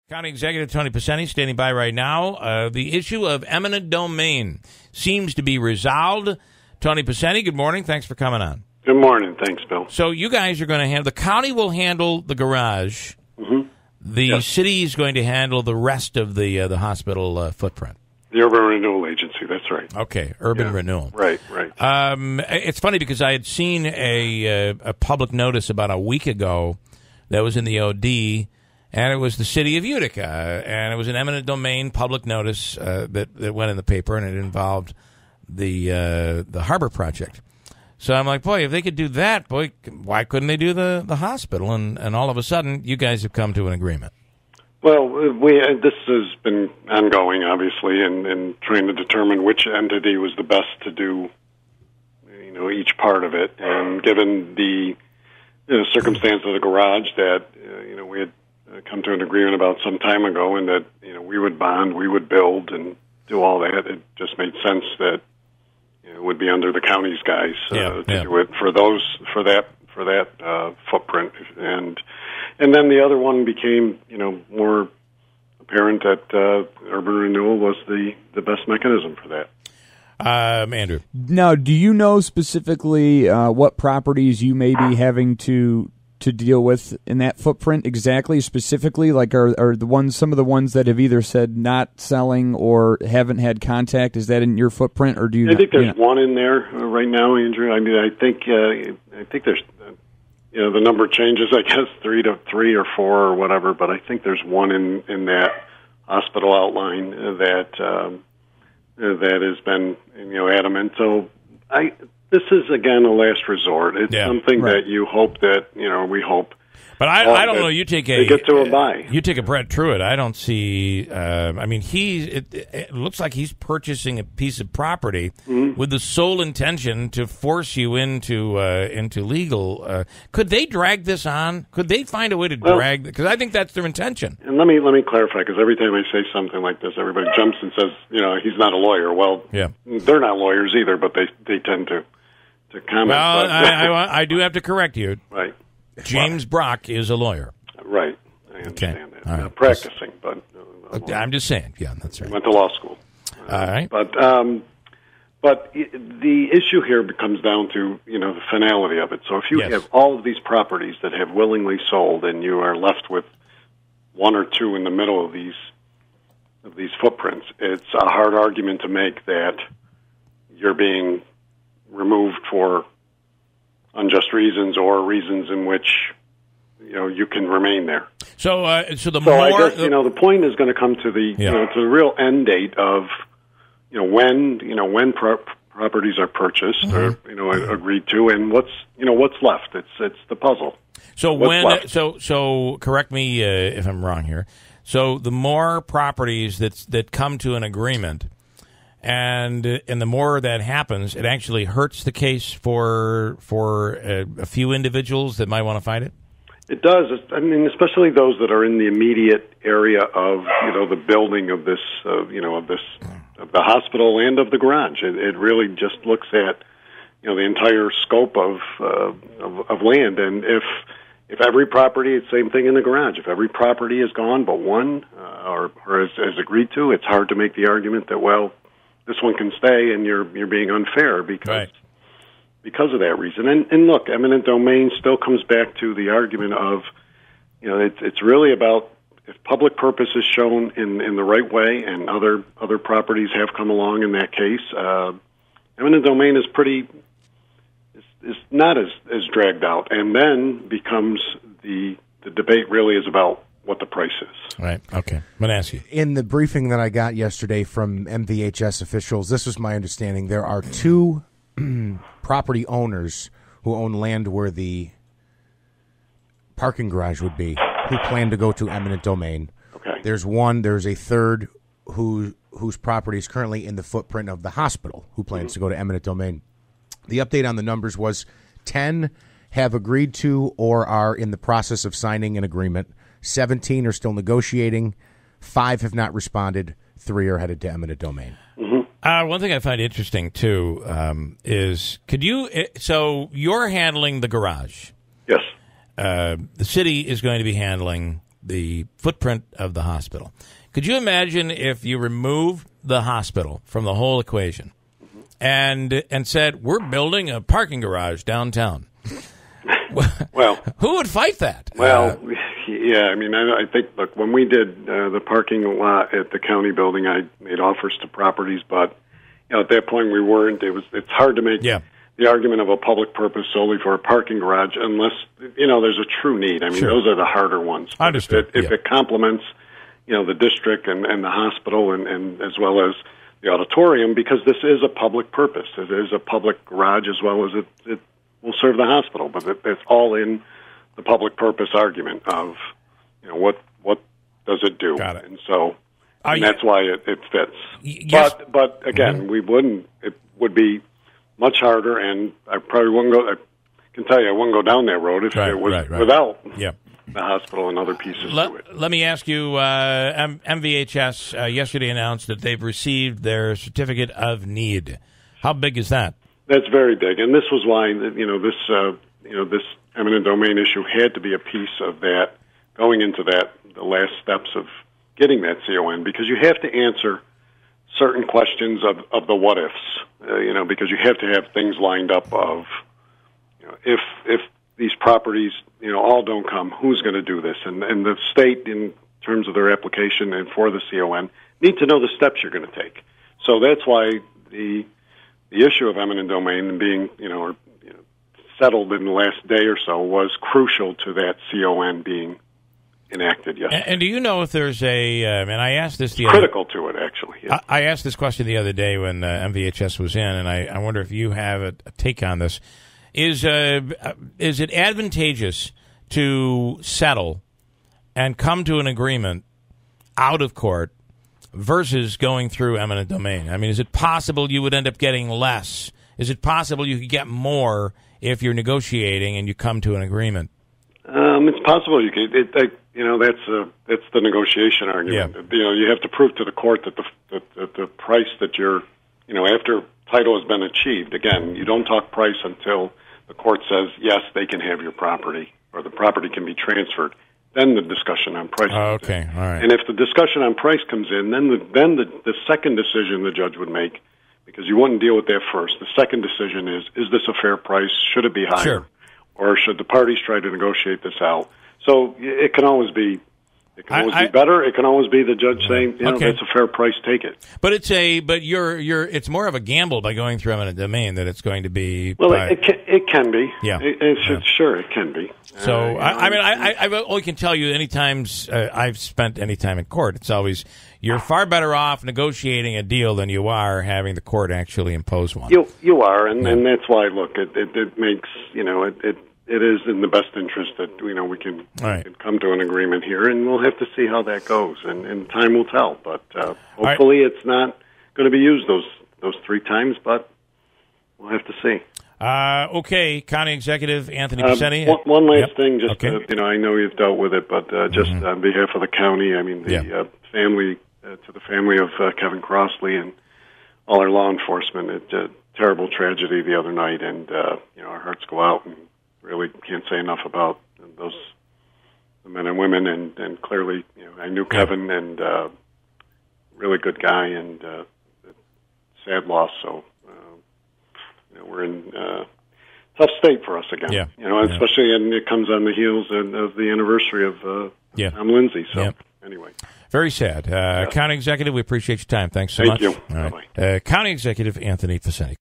County Executive Tony Picente standing by right now. The issue of eminent domain seems to be resolved. Tony Picente, good morning. Thanks for coming on. Good morning. Thanks, Bill. So you guys are going to handle, the county will handle the garage. Mm-hmm. The city is going to handle the rest of the hospital footprint. The Urban Renewal Agency, that's right. Okay, Urban Renewal. Right. It's funny because I had seen a public notice about a week ago that was in the OD, and it was the city of Utica, and it was an eminent domain public notice that went in the paper, and it involved the harbor project. So I'm like, boy, if they could do that, boy, why couldn't they do the hospital? And all of a sudden, you guys have come to an agreement. Well, this has been ongoing, obviously, and trying to determine which entity was the best to do, each part of it. And given the circumstance of the garage that, we had come to an agreement about some time ago, and that, we would bond, we would build, and do all that, it just made sense that it would be under the county's guys to do it for that footprint. And then the other one became, more apparent that urban renewal was the best mechanism for that. Andrew. Now, do you know specifically what properties you may be having to deal with in that footprint exactly, specifically? Like, are the ones, some of the ones that have either said not selling or haven't had contact, is that in your footprint, or do you? I think there's one in there right now, Andrew. I mean, I think there's. The number changes, I guess, 3 to 3 or 4 or whatever, but I think there's one in that hospital outline that has been, adamant. So this is, again, a last resort. It's something that you hope that, we hope. But I don't know. You take they get to a buy. You take a Brett Truitt. I don't see. It looks like he's purchasing a piece of property with the sole intention to force you into legal. Could they drag this on? Could they find a way to drag? Because I think that's their intention. And let me clarify, because every time I say something like this, everybody jumps and says, he's not a lawyer. Well, they're not lawyers either, but they tend to comment. Well, I do have to correct you. Right. James Brock is a lawyer. Right. I understand that. Right. Not practicing, but... I'm just saying. Yeah, that's right. Went to law school. All right. But the issue here comes down to, the finality of it. So if you have all of these properties that have willingly sold and you are left with one or two in the middle of these footprints, it's a hard argument to make that you're being removed for unjust reasons or reasons in which you can remain there. So I guess the point is going to come to the to the real end date of when properties are purchased or agreed to, and what's left. It's the puzzle. So so correct me if I'm wrong here. So the more properties that come to an agreement. And the more that happens, it actually hurts the case for a few individuals that might want to fight it. It does. I mean, especially those that are in the immediate area of the building of this of the hospital and of the garage. It really just looks at the entire scope of land, and if every property, it's the same thing in the garage. If every property is gone but one, or as agreed to, it's hard to make the argument that this one can stay, and you're being unfair because of that reason. And look, eminent domain still comes back to the argument of, it's really about if public purpose is shown in the right way, and other properties have come along in that case. Eminent domain is not as dragged out, and then becomes the debate really is about what the price is. Right. Okay. I'm going to ask you. In the briefing that I got yesterday from MVHS officials, this was my understanding. There are two property owners who own land where the parking garage would be, who plan to go to eminent domain. Okay. There's a third whose property is currently in the footprint of the hospital, who plans to go to eminent domain. The update on the numbers was 10 have agreed to or are in the process of signing an agreement. 17 are still negotiating. 5 have not responded. 3 are headed to eminent domain. Mm-hmm. One thing I find interesting, too, is so you're handling the garage. Yes. The city is going to be handling the footprint of the hospital. Could you imagine if you remove the hospital from the whole equation and said, we're building a parking garage downtown? Well, who would fight that? Well, yeah, I mean, I think, look, when we did the parking lot at the county building, I made offers to properties, but at that point we weren't. It's hard to make the argument of a public purpose solely for a parking garage unless, there's a true need. I mean, those are the harder ones. Understood. If it complements, the district and the hospital and as well as the auditorium, because this is a public purpose. It is a public garage as well as it will serve the hospital, but it's all in the public purpose argument of, what does it do? Got it. And so that's why it fits. Yes. But again, it would be much harder, and I probably wouldn't go, I can tell you I wouldn't go down that road if it was without the hospital and other pieces to it. Let me ask you, MVHS yesterday announced that they've received their certificate of need. How big is that? That's very big, and this was why this eminent domain issue had to be a piece of that going into the last steps of getting that CON, because you have to answer certain questions of the what ifs, because you have to have things lined up of, if these properties, all don't come, who's going to do this? And the state, in terms of their application and for the CON, need to know the steps you're going to take. So that's why the issue of eminent domain and being, settled in the last day or so was crucial to that CON being enacted yesterday. And do you know if there's and I asked this critical to it, actually. Yeah. I asked this question the other day when MVHS was in, and I wonder if you have a take on this. Is it advantageous to settle and come to an agreement out of court versus going through eminent domain? I mean, is it possible you would end up getting less? Is it possible you could get more if you're negotiating and you come to an agreement? It's possible you could. That's the negotiation argument. Yeah. You have to prove to the court that the price that you're, after title has been achieved. Again, you don't talk price until the court says yes, they can have your property or the property can be transferred. Then the discussion on price. Okay, all right. And if the discussion on price comes in, then the second decision the judge would make, because you wouldn't deal with that first. The second decision is this a fair price? Should it be higher? Sure. Or should the parties try to negotiate this out? So it can always be better. It can always be the judge saying, that's a fair price, take it. But it's more of a gamble by going through eminent domain that it's going to be. Well, it can be. Yeah. Sure, it can be. So I only can tell you any times I've spent any time in court, it's always you're far better off negotiating a deal than you are having the court actually impose one. You are, and that's why. Look, it makes it is in the best interest that we can come to an agreement here, and we'll have to see how that goes, and time will tell. But hopefully, it's not going to be used those 3 times, but we'll have to see. Okay, County Executive Anthony Picente. One last thing, just I know you've dealt with it, but just on behalf of the county, I mean the family, to the family of Kevin Crossley and all our law enforcement. It's a terrible tragedy the other night, and our hearts go out, and really can't say enough about those the men and women, and clearly, I knew Kevin, and really good guy, and sad loss. So. We're in tough state for us again. Yeah. Especially, and it comes on the heels of the anniversary of Tom Lindsay. So, anyway. Very sad. County Executive, we appreciate your time. Thanks so much. Thank you. All right. County Executive Anthony Picente.